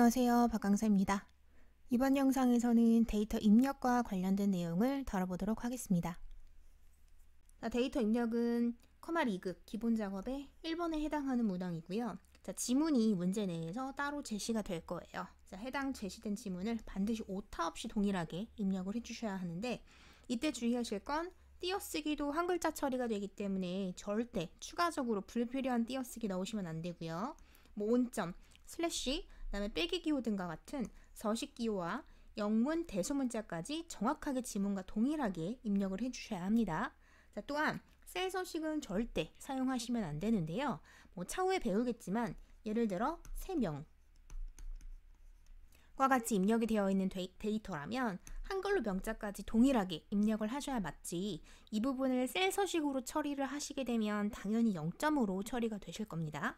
안녕하세요. 박강사입니다. 이번 영상에서는 데이터 입력과 관련된 내용을 다뤄보도록 하겠습니다. 데이터 입력은 커마 리급 기본 작업의 1번에 해당하는 문항이고요. 지문이 문제 내에서 따로 제시가 될 거예요. 해당 제시된 지문을 반드시 오타 없이 동일하게 입력을 해주셔야 하는데, 이때 주의하실 건 띄어쓰기도 한 글자 처리가 되기 때문에 절대 추가적으로 불필요한 띄어쓰기 넣으시면 안 되고요. 온점, 슬래시, 그다음에 빼기 기호 등과 같은 서식 기호와 영문, 대소문자까지 정확하게 지문과 동일하게 입력을 해주셔야 합니다. 또한 셀 서식은 절대 사용하시면 안 되는데요. 차후에 배우겠지만 예를 들어 3명과 같이 입력이 되어 있는 데이터라면 한글로 명자까지 동일하게 입력을 하셔야 맞지, 이 부분을 셀 서식으로 처리를 하시게 되면 당연히 0점으로 처리가 되실 겁니다.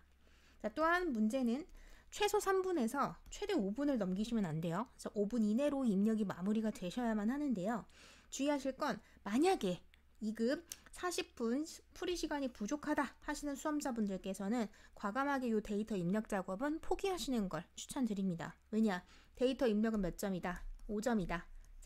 또한 문제는 최소 3분에서 최대 5분을 넘기시면 안 돼요. 그래서 5분 이내로 입력이 마무리가 되셔야만 하는데요. 주의하실 건 만약에 2급 40분 풀이 시간이 부족하다 하시는 수험자분들께서는 과감하게 이 데이터 입력 작업은 포기하시는 걸 추천드립니다. 왜냐? 데이터 입력은 몇 점이다? 5점이다.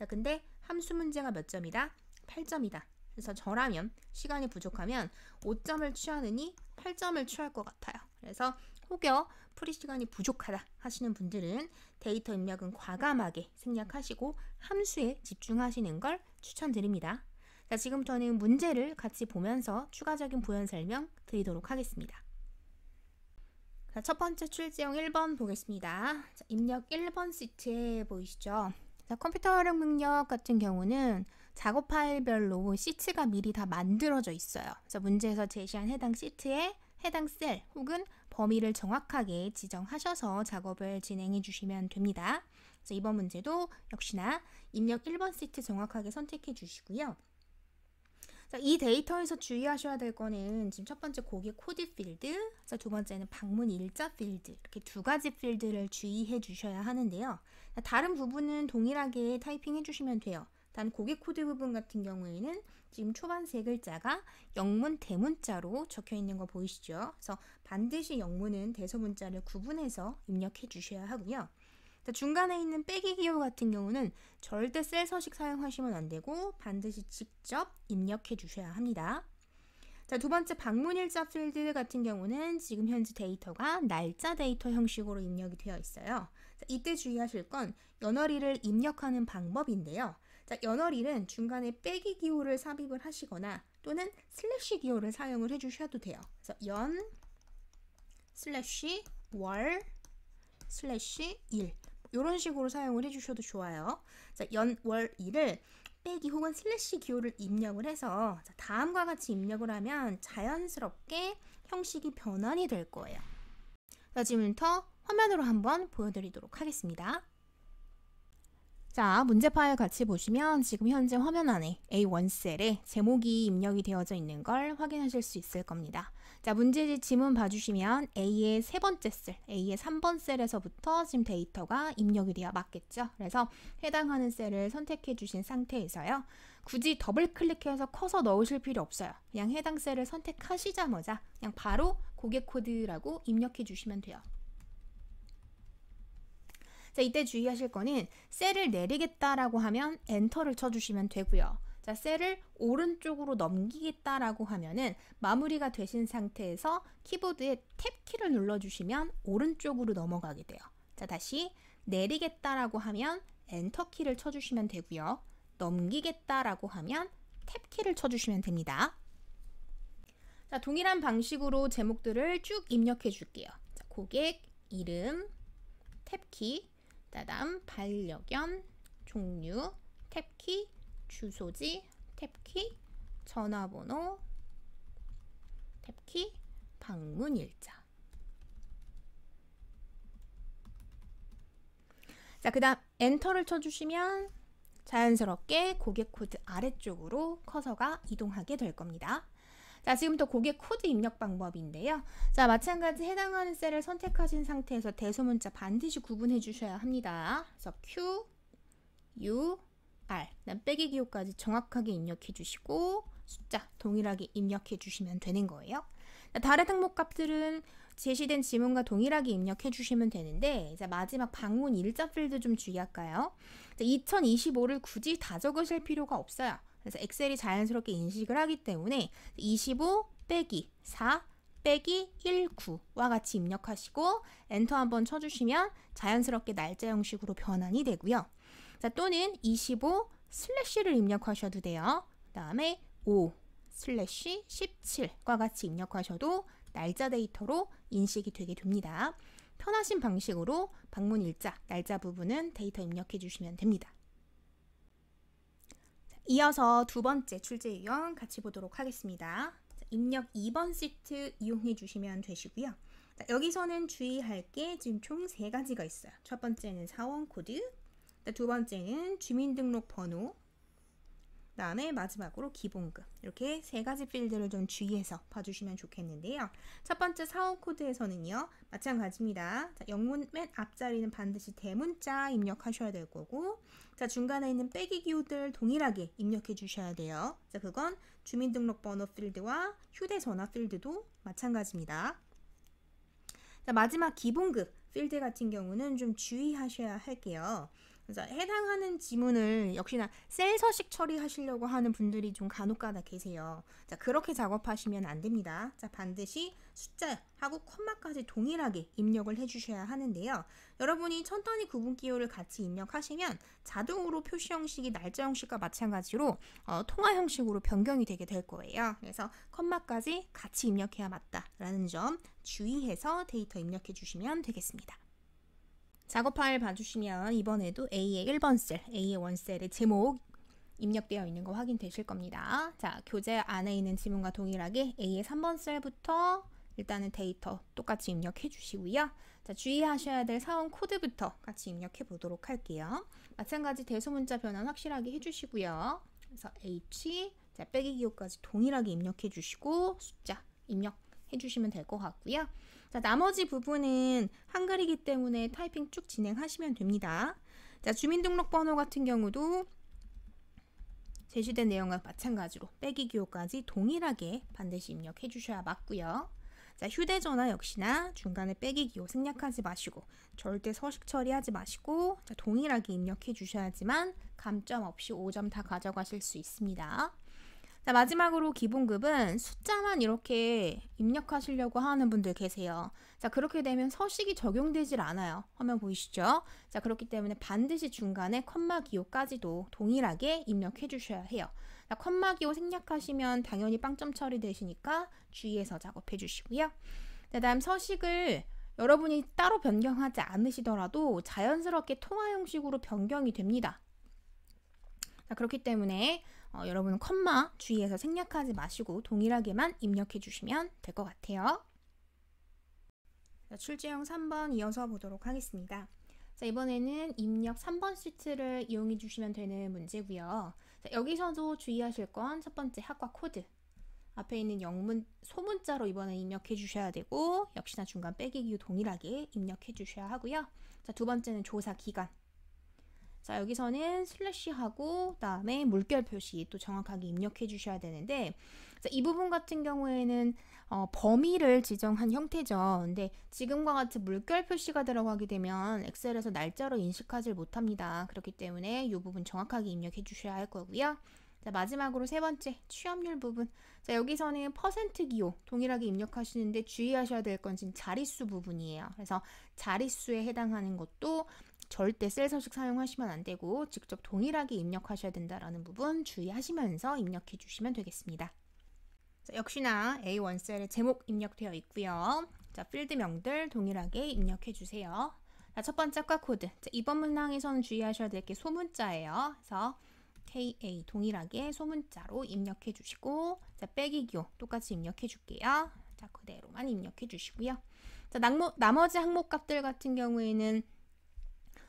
근데 함수 문제가 몇 점이다? 8점이다. 그래서 저라면 시간이 부족하면 5점을 취하느니 8점을 취할 것 같아요. 그래서 혹여 풀이 시간이 부족하다 하시는 분들은 데이터 입력은 과감하게 생략하시고 함수에 집중하시는 걸 추천드립니다. 지금부터는 문제를 같이 보면서 추가적인 부연 설명 드리도록 하겠습니다. 첫 번째 출제형 1번 보겠습니다. 입력 1번 시트에 보이시죠? 컴퓨터 활용 능력 같은 경우는 작업 파일별로 시트가 미리 다 만들어져 있어요. 그래서 문제에서 제시한 해당 시트에 해당 셀 혹은 범위를 정확하게 지정하셔서 작업을 진행해 주시면 됩니다. 그래서 이번 문제도 역시나 입력 1번 시트 정확하게 선택해 주시고요. 이 데이터에서 주의하셔야 될 거는 지금 첫 번째 고객 코드 필드, 두 번째는 방문 일자 필드, 이렇게 두 가지 필드를 주의해 주셔야 하는데요. 다른 부분은 동일하게 타이핑 해주시면 돼요. 단 고객 코드 부분 같은 경우에는 지금 초반 세 글자가 영문, 대문자로 적혀 있는 거 보이시죠? 그래서 반드시 영문은 대소문자를 구분해서 입력해 주셔야 하고요. 중간에 있는 빼기 기호 같은 경우는 절대 셀 서식 사용하시면 안 되고 반드시 직접 입력해 주셔야 합니다. 두 번째 방문일자 필드 같은 경우는 지금 현재 데이터가 날짜 데이터 형식으로 입력이 되어 있어요. 이때 주의하실 건 연월일을 입력하는 방법인데요. 연월일은 중간에 빼기 기호를 삽입을 하시거나 또는 슬래시 기호를 사용을 해주셔도 돼요. 그래서 연 슬래시 월 슬래시 일, 이런 식으로 사용을 해주셔도 좋아요. 연, 월, 일을 빼기 혹은 슬래시 기호를 입력을 해서 다음과 같이 입력을 하면 자연스럽게 형식이 변환이 될 거예요. 지금부터 화면으로 한번 보여드리도록 하겠습니다. 문제 파일 같이 보시면 지금 현재 화면 안에 A1 셀에 제목이 입력이 되어져 있는 걸 확인하실 수 있을 겁니다. 문제지 지문 봐주시면 A의 세 번째 셀, A의 3번 셀에서부터 지금 데이터가 입력이 되어 맞겠죠? 그래서 해당하는 셀을 선택해 주신 상태에서요. 굳이 더블 클릭해서 커서 넣으실 필요 없어요. 그냥 해당 셀을 선택하시자마자 그냥 바로 고객 코드라고 입력해 주시면 돼요. 이때 주의하실 거는 셀을 내리겠다라고 하면 엔터를 쳐주시면 되고요. 셀을 오른쪽으로 넘기겠다라고 하면은 마무리가 되신 상태에서 키보드에 탭키를 눌러주시면 오른쪽으로 넘어가게 돼요. 다시 내리겠다라고 하면 엔터키를 쳐주시면 되고요. 넘기겠다라고 하면 탭키를 쳐주시면 됩니다. 동일한 방식으로 제목들을 쭉 입력해 줄게요. 고객 이름, 탭키, 다음 반려견, 종류, 탭키, 주소지, 탭키, 전화번호, 탭키, 방문일자. 그 다음 엔터를 쳐주시면 자연스럽게 고객 코드 아래쪽으로 커서가 이동하게 될 겁니다. 지금부터 고객 코드 입력 방법인데요. 마찬가지 해당하는 셀을 선택하신 상태에서 대소문자 반드시 구분해 주셔야 합니다. 그래서 Q, U, R, 빼기 기호까지 정확하게 입력해 주시고 숫자 동일하게 입력해 주시면 되는 거예요. 다른 항목 값들은 제시된 지문과 동일하게 입력해 주시면 되는데 이제 마지막 방문 일자 필드 좀 주의할까요? 2025를 굳이 다 적으실 필요가 없어요. 그래서 엑셀이 자연스럽게 인식을 하기 때문에 25 빼기 4 빼기 19와 같이 입력하시고 엔터 한번 쳐주시면 자연스럽게 날짜 형식으로 변환이 되고요. 자, 또는 25 슬래시를 입력하셔도 돼요. 그 다음에 5 슬래시 17과 같이 입력하셔도 날짜 데이터로 인식이 되게 됩니다. 편하신 방식으로 방문 일자, 날짜 부분은 데이터 입력해 주시면 됩니다. 자, 이어서 두 번째 출제 유형 같이 보도록 하겠습니다. 자, 입력 2번 시트 이용해 주시면 되시고요. 자, 여기서는 주의할 게 지금 총 3가지가 있어요. 첫 번째는 사원 코드, 두 번째는 주민등록번호, 그 다음에 마지막으로 기본급. 이렇게 3가지 필드를 좀 주의해서 봐주시면 좋겠는데요. 첫 번째 사원 코드에서는요, 마찬가지입니다. 자, 영문 맨 앞자리는 반드시 대문자 입력하셔야 될 거고, 자, 중간에 있는 빼기 기호들 동일하게 입력해 주셔야 돼요. 자, 그건 주민등록번호 필드와 휴대전화 필드도 마찬가지입니다. 자, 마지막 기본급 필드 같은 경우는 좀 주의하셔야 할게요. 그래서 해당하는 지문을 역시나 셀 서식 처리하시려고 하는 분들이 좀 간혹가다 계세요. 자, 그렇게 작업하시면 안 됩니다. 자, 반드시 숫자하고 콤마까지 동일하게 입력을 해주셔야 하는데요. 여러분이 천천히 구분 기호를 같이 입력하시면 자동으로 표시 형식이 날짜 형식과 마찬가지로 통화 형식으로 변경이 되게 될 거예요. 그래서 콤마까지 같이 입력해야 맞다라는 점 주의해서 데이터 입력해 주시면 되겠습니다. 작업 파일 봐주시면 이번에도 A의 1번 셀, A의 원셀의 제목 입력되어 있는 거 확인되실 겁니다. 자, 교재 안에 있는 지문과 동일하게 A의 3번 셀부터 일단은 데이터 똑같이 입력해 주시고요. 자, 주의하셔야 될 사원 코드부터 같이 입력해 보도록 할게요. 마찬가지 대소문자 변환 확실하게 해주시고요. 그래서 H, 자, 빼기 기호까지 동일하게 입력해 주시고 숫자 입력해 주시면 될 것 같고요. 자, 나머지 부분은 한글이기 때문에 타이핑 쭉 진행하시면 됩니다. 자, 주민등록번호 같은 경우도 제시된 내용과 마찬가지로 빼기 기호까지 동일하게 반드시 입력해 주셔야 맞고요. 자, 휴대전화 역시나 중간에 빼기 기호 생략하지 마시고 절대 서식 처리하지 마시고 자, 동일하게 입력해 주셔야지만 감점 없이 5점 다 가져가실 수 있습니다. 자, 마지막으로 기본급은 숫자만 이렇게 입력하시려고 하는 분들 계세요. 자, 그렇게 되면 서식이 적용되질 않아요. 화면 보이시죠? 자, 그렇기 때문에 반드시 중간에 컴마 기호까지도 동일하게 입력해 주셔야 해요. 자, 컴마 기호 생략하시면 당연히 빵점 처리되시니까 주의해서 작업해 주시고요. 자, 다음 서식을 여러분이 따로 변경하지 않으시더라도 자연스럽게 통화 형식으로 변경이 됩니다. 자, 그렇기 때문에 여러분은 컴마 주의해서 생략하지 마시고 동일하게만 입력해 주시면 될 것 같아요. 자, 출제형 3번 이어서 보도록 하겠습니다. 자, 이번에는 입력 3번 시트를 이용해 주시면 되는 문제고요. 자, 여기서도 주의하실 건 첫 번째 학과 코드. 앞에 있는 영문 소문자로 이번에 입력해 주셔야 되고 역시나 중간 빼기 기호 동일하게 입력해 주셔야 하고요. 자, 두 번째는 조사 기간. 자, 여기서는 슬래시하고 그다음에 물결 표시 또 정확하게 입력해 주셔야 되는데 자, 이 부분 같은 경우에는 범위를 지정한 형태죠. 근데 지금과 같이 물결 표시가 들어가게 되면 엑셀에서 날짜로 인식하지 못합니다. 그렇기 때문에 이 부분 정확하게 입력해 주셔야 할 거고요. 자, 마지막으로 세 번째 취업률 부분. 자, 여기서는 퍼센트 기호 동일하게 입력하시는데 주의하셔야 될 건 지금 자릿수 부분이에요. 그래서 자릿수에 해당하는 것도 절대 셀 서식 사용하시면 안 되고 직접 동일하게 입력하셔야 된다라는 부분 주의하시면서 입력해 주시면 되겠습니다. 자, 역시나 A1 셀에 제목 입력되어 있고요. 자, 필드명들 동일하게 입력해 주세요. 자, 첫 번째 학과 코드. 자, 이번 문항에서는 주의하셔야 될 게 소문자예요. 그래서 KA 동일하게 소문자로 입력해 주시고 자, 빼기 기호 똑같이 입력해 줄게요. 자, 그대로만 입력해 주시고요. 자, 나머지 항목 값들 같은 경우에는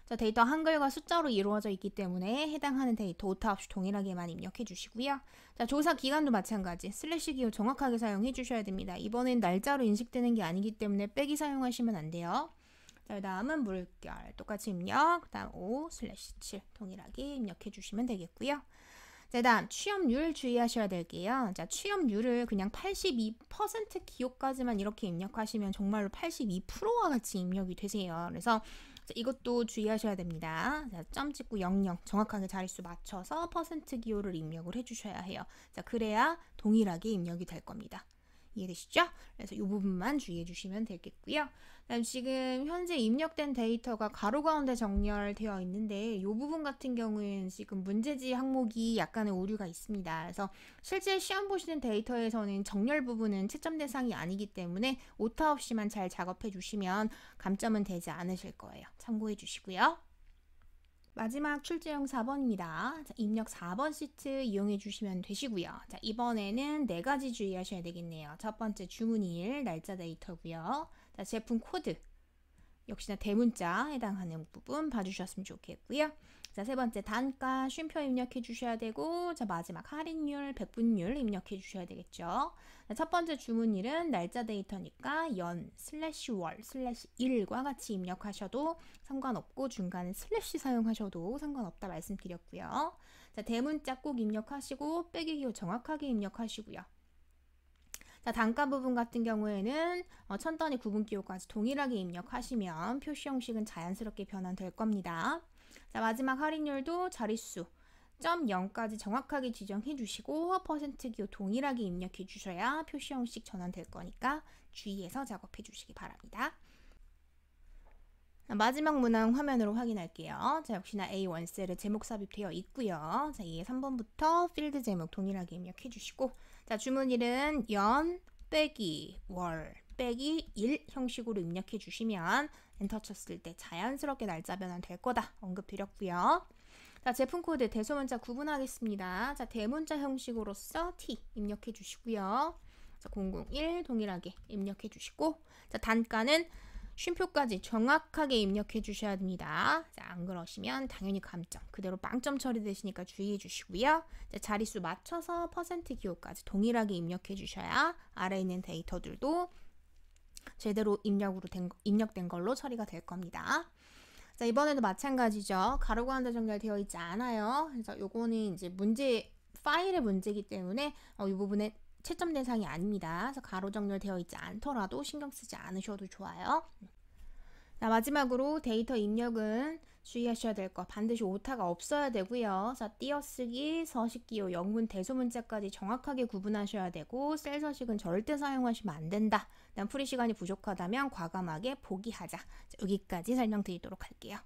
자, 데이터 한글과 숫자로 이루어져 있기 때문에 해당하는 데이터 오타 없이 동일하게만 입력해 주시고요. 자, 조사 기간도 마찬가지 슬래시 기호 정확하게 사용해 주셔야 됩니다. 이번엔 날짜로 인식되는 게 아니기 때문에 빼기 사용하시면 안 돼요. 자, 다음은 물결 똑같이 입력, 그 다음 5/7 동일하게 입력해 주시면 되겠고요. 자, 다음 취업률 주의하셔야 될게요. 자, 취업률을 그냥 82% 기호까지만 이렇게 입력하시면 정말로 82%와 같이 입력이 되세요. 그래서 자, 이것도 주의하셔야 됩니다. 자, 점 찍고 00 정확하게 자릿수 맞춰서 퍼센트 기호를 입력을 해주셔야 해요. 자, 그래야 동일하게 입력이 될 겁니다. 이해되시죠? 그래서 이 부분만 주의해 주시면 되겠고요. 그다음 지금 현재 입력된 데이터가 가로 가운데 정렬되어 있는데 이 부분 같은 경우에는 지금 문제지 항목이 약간의 오류가 있습니다. 그래서 실제 시험 보시는 데이터에서는 정렬 부분은 채점 대상이 아니기 때문에 오타 없이만 잘 작업해 주시면 감점은 되지 않으실 거예요. 참고해 주시고요. 마지막 출제형 4번입니다. 자, 입력 4번 시트 이용해 주시면 되시고요. 자, 이번에는 4가지 주의하셔야 되겠네요. 첫 번째 주문일, 날짜 데이터고요. 자, 제품 코드, 역시나 대문자 해당하는 부분 봐주셨으면 좋겠고요. 자, 세 번째 단가, 쉼표 입력해 주셔야 되고, 자, 마지막 할인율, 배분율 입력해 주셔야 되겠죠. 자, 첫 번째 주문일은 날짜 데이터니까 연, /월, /일과 같이 입력하셔도 상관없고 중간에 슬래시 사용하셔도 상관없다 말씀드렸고요. 자, 대문자 꼭 입력하시고 빼기 기호 정확하게 입력하시고요. 자, 단가 부분 같은 경우에는 천 단위 구분 기호까지 동일하게 입력하시면 표시 형식은 자연스럽게 변환될 겁니다. 자, 마지막 할인율도 자릿수 0.0까지 정확하게 지정해 주시고 퍼센트 기호 동일하게 입력해 주셔야 표시 형식 전환될 거니까 주의해서 작업해 주시기 바랍니다. 마지막 문항 화면으로 확인할게요. 자, 역시나 A1셀에 제목 삽입되어 있고요. 자, 이에 3번부터 필드 제목 동일하게 입력해 주시고, 자, 주문일은 연 빼기 월 빼기 일 형식으로 입력해 주시면 엔터 쳤을 때 자연스럽게 날짜 변환 될 거다 언급드렸고요. 자, 제품 코드 대소문자 구분하겠습니다. 자, 대문자 형식으로서 T 입력해 주시고요. 자, 001 동일하게 입력해 주시고, 자, 단가는 쉼표까지 정확하게 입력해 주셔야 됩니다. 자, 안 그러시면 당연히 감점 그대로 빵점 처리되시니까 주의해 주시고요. 자, 자릿수 맞춰서 퍼센트 기호까지 동일하게 입력해 주셔야 아래에 있는 데이터들도 제대로 입력된 걸로 처리가 될 겁니다. 자, 이번에도 마찬가지죠. 가로 가운데 정렬되어 있지 않아요. 그래서 요거는 이제 문제 파일의 문제이기 때문에 이 부분에 채점 대상이 아닙니다. 그래서 가로 정렬되어 있지 않더라도 신경 쓰지 않으셔도 좋아요. 자, 마지막으로 데이터 입력은 주의하셔야 될 거 반드시 오타가 없어야 되고요. 자, 띄어쓰기, 서식기호, 영문, 대소문자까지 정확하게 구분하셔야 되고 셀 서식은 절대 사용하시면 안 된다. 풀이 시간이 부족하다면 과감하게 포기하자. 자, 여기까지 설명드리도록 할게요.